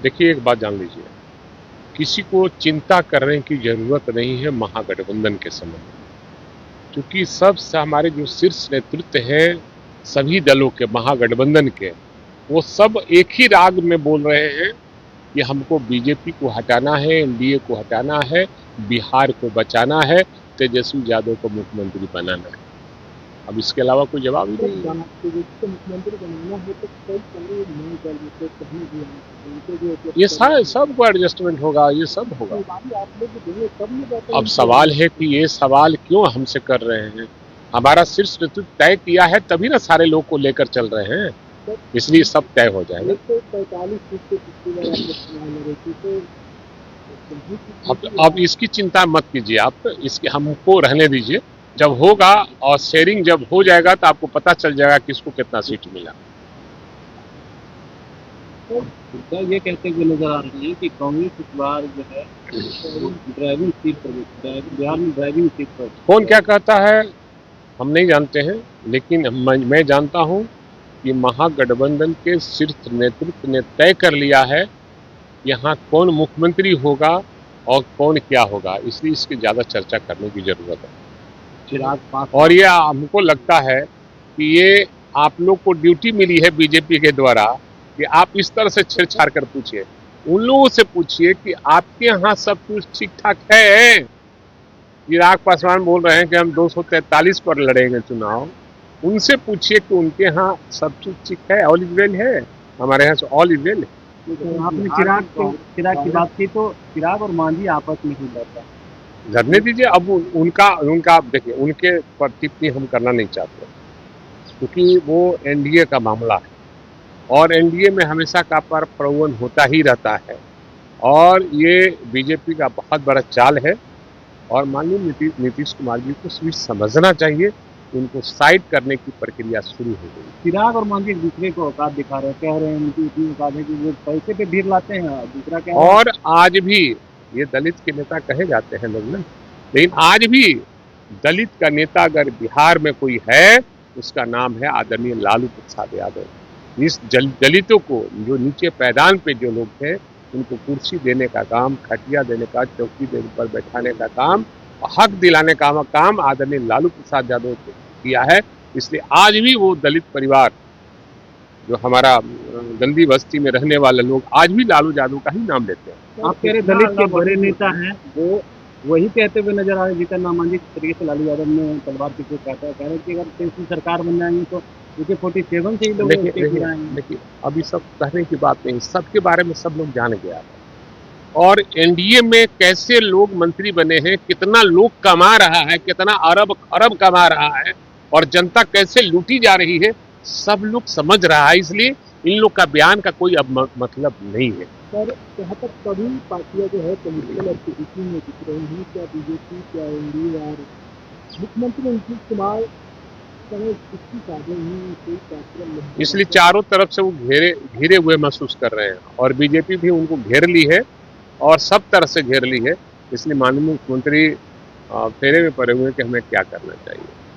देखिए, एक बात जान लीजिए, किसी को चिंता करने की जरूरत नहीं है महागठबंधन के समय, क्योंकि हमारे जो शीर्ष नेतृत्व है सभी दलों के, महागठबंधन के, वो सब एक ही राग में बोल रहे हैं कि हमको बीजेपी को हटाना है, एनडीए को हटाना है, बिहार को बचाना है, तेजस्वी यादव को मुख्यमंत्री बनाना है। अब इसके अलावा कोई जवाब ही नहीं है। मुख्यमंत्री बनाना है तो कई सारे नए दल में कहीं भी ये सब को एडजस्टमेंट होगा, ये सब होगा। आप लोग अब सवाल है कि ये सवाल क्यों हमसे कर रहे हैं? हमारा शीर्ष नेतृत्व तय किया है, तभी ना सारे लोग को लेकर चल रहे हैं, इसलिए सब तय हो जाएगा। अब इसकी चिंता मत कीजिए आप, इसके हमको रहने दीजिए। जब होगा और शेयरिंग जब हो जाएगा तो आपको पता चल जाएगा किसको कितना सीट मिला। तो ये कहते हुए नजर आ रही है कि कांग्रेस इस बार जो है ड्राइविंग सीट पर, बिहार में ड्राइविंग सीट पर। कौन क्या कहता है हम नहीं जानते हैं, लेकिन मैं जानता हूं कि महागठबंधन के शीर्ष नेतृत्व ने तय कर लिया है यहाँ कौन मुख्यमंत्री होगा और कौन क्या होगा, इसलिए इसकी ज्यादा चर्चा करने की जरूरत है। और ये हमको लगता है कि ये आप लोग को ड्यूटी मिली है बीजेपी के द्वारा कि आप इस तरह से छेड़छाड़ कर पूछिए, उन लोगों से पूछिए कि आपके यहाँ सब कुछ ठीक ठाक है। चिराग पासवान बोल रहे हैं कि हम 243 पर लड़ेंगे चुनाव, उनसे पूछिए कि उनके यहाँ सब कुछ ठीक है, ऑल इज वेल है। हमारे यहाँ से ऑल इज वेल है। आपने चिराग की बात की तो चिराग और मांझी आपस में ही लड़ता है, लड़ने दीजिए। अब उनका देखिए, उनके पर टिप्पणी हम करना नहीं चाहते, क्योंकि वो एनडीए का मामला है और एनडीए में हमेशा का प्रलोभन होता ही रहता है, और ये बीजेपी का बहुत बड़ा चाल है। और माननीय नीतीश कुमार जी को भी समझना चाहिए, उनको साइड करने की प्रक्रिया शुरू हो गई। चिराग और मांझी एक दूसरे को औकात दिखा रहे हैं, कह रहे हैं उनकी इतनी औकात है कि वो पैसे पे भीड़ लाते हैं, दूसरा क्या और आज भी ये दलित के नेता कहे जाते हैं लोग ना, लेकिन आज भी दलित का नेता अगर बिहार में कोई है, उसका नाम है आदरणीय लालू प्रसाद यादव। इस दलितों को, जो नीचे पैदान पे जो लोग थे, उनको कुर्सी देने का काम, खटिया देने का, चौकी देने पर बैठाने का काम, हक दिलाने का काम आदरणीय लालू प्रसाद यादव ने किया है। इसलिए आज भी वो दलित परिवार, जो हमारा गंदी बस्ती में रहने वाले लोग, आज भी लालू यादव का ही नाम लेते हैं। आप कह रहे दलित के बड़े नेता हैं, वो वही कहते हुए नजर आ रहे जीतन राम मांझी किस तरीके से लालू यादव ने तलवार के कुछ कहता है, कह रहे कि अगर केंद्र सरकार बन जाएंगे तो AK-47 से ही लोग देखिए, अभी सब कहने की बात नहीं, सबके बारे में सब लोग जान गया है। और एनडीए में कैसे लोग मंत्री बने हैं, कितना लोग कमा रहा है, कितना अरब खरब कमा रहा है, और जनता कैसे लूटी जा रही है, सब लोग समझ रहा है। इसलिए इन लोग का बयान का कोई अब मतलब नहीं है। सर, जहाँ तक सभी पार्टियां जो है पोलिटिकल एक्टिविटी में दिख रही हैं, क्या बीजेपी, क्या एनडीए और मुख्यमंत्री नीतीश कुमार, इसलिए चारों तरफ से वो घिरे हुए महसूस कर रहे हैं, और बीजेपी भी उनको घेर ली है और सब तरह से घेर ली है। इसलिए माननीय मुख्यमंत्री फेरे में पड़े हुए हैं कि हमें क्या करना चाहिए।